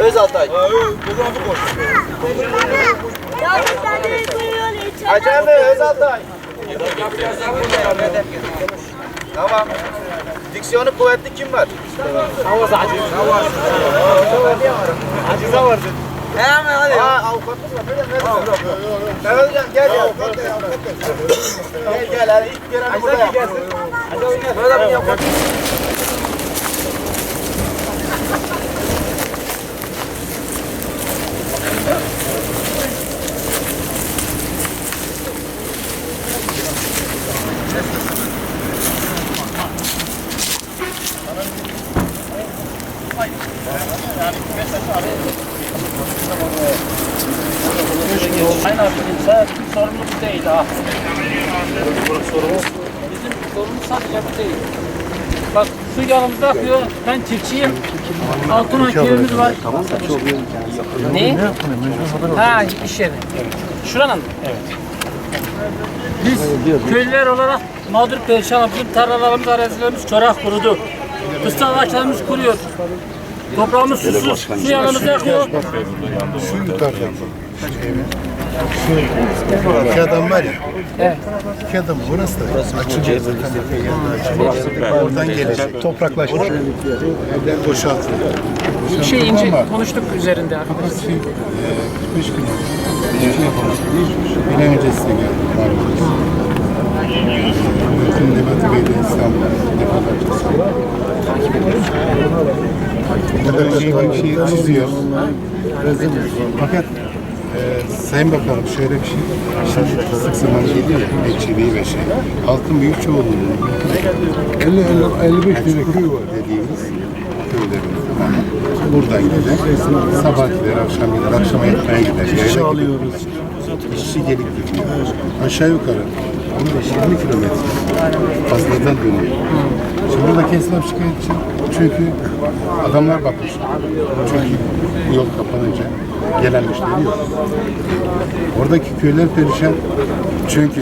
Özaltay. Acemi Özaltay. Tamam. Diksiyonu kuvvetli kim var? Havaz aciz. Acize vardı. Hemen hadi. Avukatlık var. Mehmet Hocam gel ya. Gel hadi ilk görevi burada yap. Mehmet abi yap. Aynen abi, bizim sorumluluk değil ha. Bizim sorumluluk sadece bu değil. Bak şu yanımızda akıyor, ben çiftçiyim. Altına köyümüz var. Ne? Ha, iş yeri. Şuranın mı? Evet. Biz köylüler olarak mağdur perişan, bizim tarlalarımız, arazilerimiz çorak kurudu. Fıstık ağaçlarımız kuruyor. Toprağımız susuz, su yanımızda akıyor. Şu yukarıdan. Şu iki adam var ya. Evet. İki adam burası da açılacak zaten. Oradan gelecek. Topraklaşmış. Evden boşaltılıyor. Şey ince konuştuk üzerinde arkadaşlar. 45 gün. Hiçbir şey yapamadık. Bir ay öncesine geldim. Bütün Nebati Bey'de İstanbul'da defalarca. Bir şey çiziyor. Fakat Sayın Bakanım şöyle bir şey, şimdi sık zaman geliyor ya, bekçiliği ve şey, halkın büyük çoğunluğunun 50-55 tane köy var dediğimiz köylerimiz. Buradan gider, sabah gider, akşam gider, akşama yatmaya gider, yayla gider. İşçi gelip gidiyor. Aşağı yukarı 15-20 kilometre fazladan dönüyor. Şimdi buradaki esnaf şikayetçi çünkü adamlar bakmış. Çünkü bu yol kapanınca gelen müşteri yok. Oradaki köyler perişan. Çünkü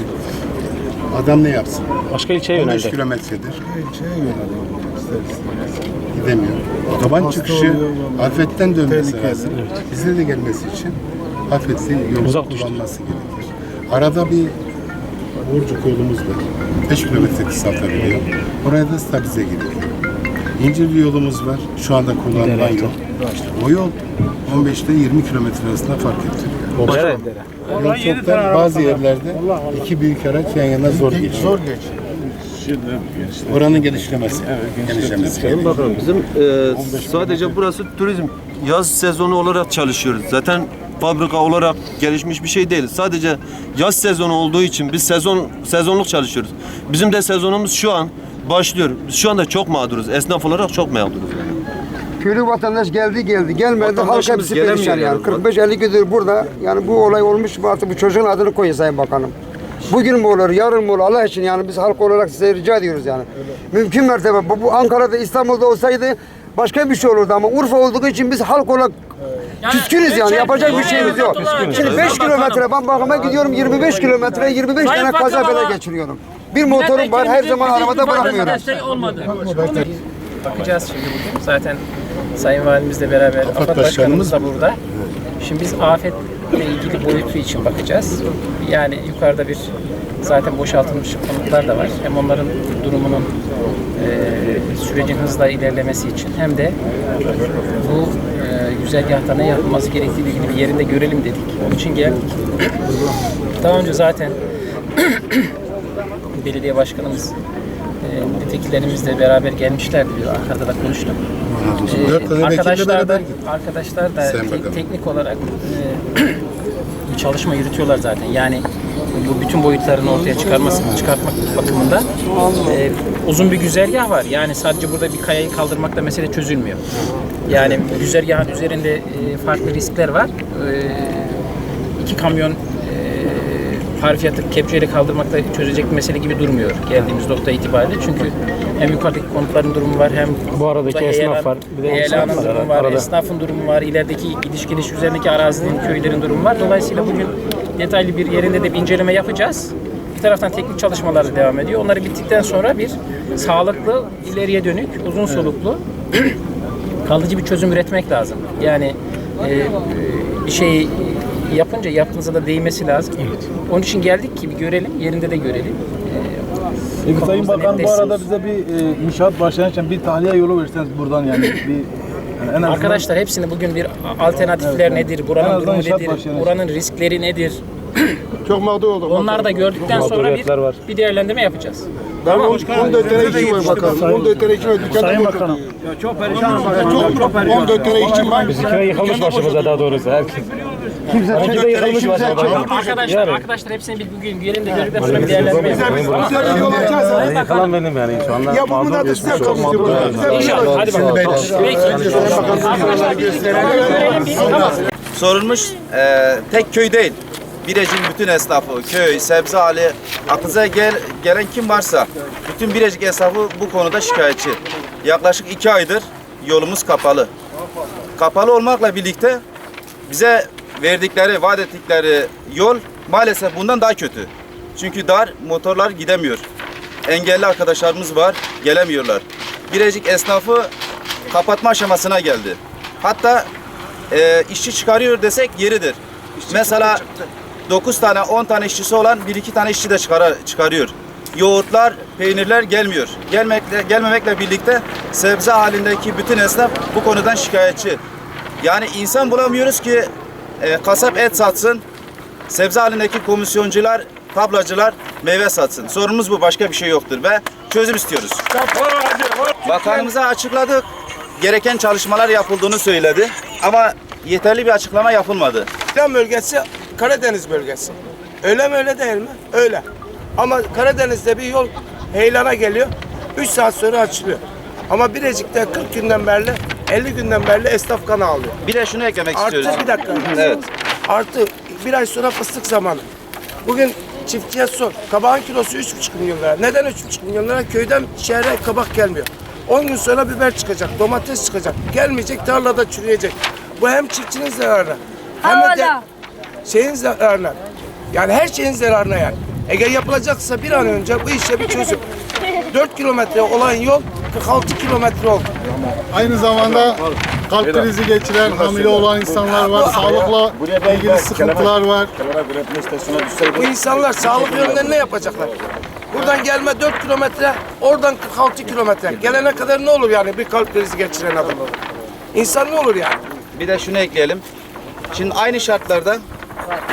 adam ne yapsın? Başka ilçeye 15 kilometredir. Gidemiyor. Otoban çıkışı Afet'ten dönmesi lazım. Bize de gelmesi için Afet'in yolu kullanması gerekir. Arada bir Burcuk yolumuz var. 5 kilometre kısaltabiliyor. Oraya da stabilize gerekiyor. İncirli yolumuz var. Şu anda kullanılan yol. O yol 15'te 20 kilometre arasında fark ettiriyor. Yol çok dar. Bazı yerlerde iki büyük araç yan yana zor geçiyor. Oranın genişlemesi. Genişlemesi. Sayın Bakanım bizim sadece burası turizm yaz sezonu olarak çalışıyoruz. Zaten fabrika olarak gelişmiş bir şey değil. Sadece yaz sezonu olduğu için biz sezonluk çalışıyoruz. Bizim de sezonumuz şu an başlıyor. Biz şu anda çok mağduruz. Esnaf olarak çok mağduruz. Köylü vatandaş geldi gelmedi. Halk Vatandaşımız hepsi perişan gelemiyor yani. yani. 45-50 gündür burada. Yani bu olay olmuş mu artık bu çocuğun adını koyun Sayın Bakanım. Bugün mü olur, yarın mı olur Allah için yani biz halk olarak size rica ediyoruz yani. Mümkün mertebe bu Ankara'da, İstanbul'da olsaydı başka bir şey olurdu ama Urfa olduğu için biz halk olarak küskünüz yani yapacak bir şeyimiz yok. Şimdi 5 kilometre ben bakıma gidiyorum 25 kilometre 25 tane kaza bela geçiriyorum. Bir motorum var her zaman arabada bırakmıyorum. Bakacağız şimdi bugün. Zaten Sayın Valimizle beraber AFAD Başkanımız da burada. Şimdi biz afetle ilgili boyutu için bakacağız. Yani yukarıda bir zaten boşaltılmış konutlar da var. Hem onların durumunun sürecin hızla ilerlemesi için hem de bu güzergahta ne yapılması gerektiği ilgili bir yerinde görelim dedik. Onun için geldik. Daha önce zaten belediye başkanımız milletvekillerimizle beraber gelmişlerdi diyor. Ankara'da da konuştum. Arkadaşlar da teknik olarak bir çalışma yürütüyorlar zaten. Yani bu bütün boyutlarını ortaya çıkartmak bakımından uzun bir güzergah var. Yani sadece burada bir kayayı kaldırmakla mesele çözülmüyor. Yani güzergahın üzerinde farklı riskler var. 2 kamyon harfiyatı kepçeyle kaldırmakla çözecek bir mesele gibi durmuyor geldiğimiz nokta itibariyle. Çünkü hem yukarıdaki konutların durumu var hem bu aradaki esnaf var. Bir de EYLA'nın durumu var, esnafın durumu var, ilerideki gidiş geliş üzerindeki arazinin, köylerin durumu var. Dolayısıyla bugün detaylı bir yerinde de bir inceleme yapacağız. Bir taraftan teknik çalışmalar da devam ediyor. Onları bittikten sonra bir sağlıklı, ileriye dönük, uzun soluklu kalıcı bir çözüm üretmek lazım. Yani bir şeyi yapınca yaptığınıza da değmesi lazım. Onun için geldik ki bir görelim, yerinde de görelim. Sayın Bakan bu netleşsin. arada bize bir inşaat başlayan bir tahliye yolu verseniz buradan yani bir en azından Arkadaşlar hepsini bugün bir alternatifler nedir, En buranın azından durumu inşaat nedir, başlayalım. buranın riskleri nedir? Çok mağdur oldum. Onları da gördükten sonra Mağduriyetler var. bir değerlendirme yapacağız. Ben 14 tane işçi var bakalım. 14 tane işçi var. Sayın Bakanım. Çok perişan. 14 tane işçi var. Bizimkine yıkılmış başımıza daha doğrusu. Herkes. Kimse yıkılmış başımıza. Arkadaşlar hepsini bir bugün yerinde gördükten sonra bir değerlendirme yapacağız. Güzel bir yol açarsanız. Yıkılan benim yani şu anda. Ya bu da size kalmıştır. İnşallah. Hadi bakalım. Peki. Arkadaşlar bir görelim bir. Tamam. Sorulmuş tek köy değil. Birecik'in bütün esnafı, köy, Sebzehali, aklınıza gelen kim varsa bütün Birecik esnafı bu konuda şikayetçi. Yaklaşık 2 aydır yolumuz kapalı. Kapalı olmakla birlikte bize verdikleri, vaat ettikleri yol maalesef bundan daha kötü. Çünkü dar, motorlar gidemiyor. Engelli arkadaşlarımız var, gelemiyorlar. Birecik esnafı kapatma aşamasına geldi. Hatta işçi çıkarıyor desek yeridir. Mesela 9 tane 10 tane işçisi olan 1-2 tane işçi de çıkarıyor. Yoğurtlar, peynirler gelmiyor. Gelmemekle birlikte sebze halindeki bütün esnaf bu konudan şikayetçi. Yani insan bulamıyoruz ki kasap et satsın, sebze halindeki komisyoncular, tablacılar meyve satsın. Sorunumuz bu, başka bir şey yoktur ve çözüm istiyoruz. Bakanımıza açıkladık. Gereken çalışmalar yapıldığını söyledi ama yeterli bir açıklama yapılmadı. İslam bölgesi Karadeniz bölgesi. Öyle mi öyle değil mi? Öyle. Ama Karadeniz'de bir yol heylana geliyor. 3 saat sonra açılıyor. Ama Birecik'te 40 günden beri 50 günden beri esnaf kanı alıyor. Bir de şunu eklemek Artı istiyoruz. bir dakika. Evet. Artı bir ay sonra fıstık zamanı. Bugün çiftçiye sor. Kabağın kilosu 3,5 milyon lira. Neden 3,5 milyon lira? Köyden şehre kabak gelmiyor. 10 gün sonra biber çıkacak, domates çıkacak. Gelmeyecek, tarlada çürüyecek. Bu hem çiftçinin zararına hem de şeyin zararına. Yani her şeyin zararına yani. Eğer yapılacaksa bir an önce bu işe bir çözüm. 4 kilometre olan yol 46 kilometre oldu. Aynı zamanda kalp krizi geçiren, hamile olan insanlar var. Sağlıkla ilgili sıkıntılar var. Bu insanlar sağlık yönünden ne yapacaklar? Buradan gelme 4 kilometre, oradan 46 kilometre. Gelene kadar ne olur yani bir kalp krizi geçiren adam? İnsan ne olur yani? Bir de şunu ekleyelim. Şimdi aynı şartlarda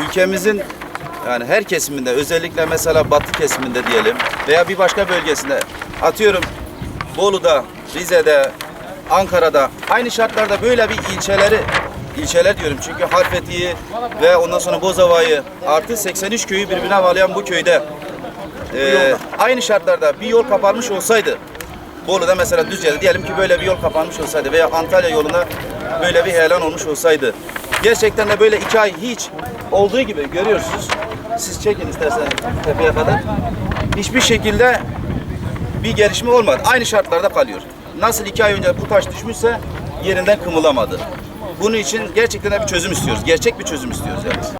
ülkemizin yani her kesiminde, özellikle mesela batı kesiminde diyelim veya bir başka bölgesinde, atıyorum Bolu'da, Rize'de, Ankara'da aynı şartlarda böyle bir ilçeler diyorum çünkü Harfeti'yi ve ondan sonra Bozova'yı artı 83 köyü birbirine bağlayan bu köyde aynı şartlarda bir yol kapanmış olsaydı, Bolu'da mesela Düzce'de diyelim ki böyle bir yol kapanmış olsaydı veya Antalya yolunda böyle bir heyelan olmuş olsaydı, gerçekten de böyle 2 ay hiç olduğu gibi görüyorsunuz. Siz çekin istersen tepeye kadar. Hiçbir şekilde bir gelişme olmadı. Aynı şartlarda kalıyor. Nasıl 2 ay önce bu taş düşmüşse yerinden kımıldamadı. Bunun için gerçekten de bir çözüm istiyoruz. Gerçek bir çözüm istiyoruz yani.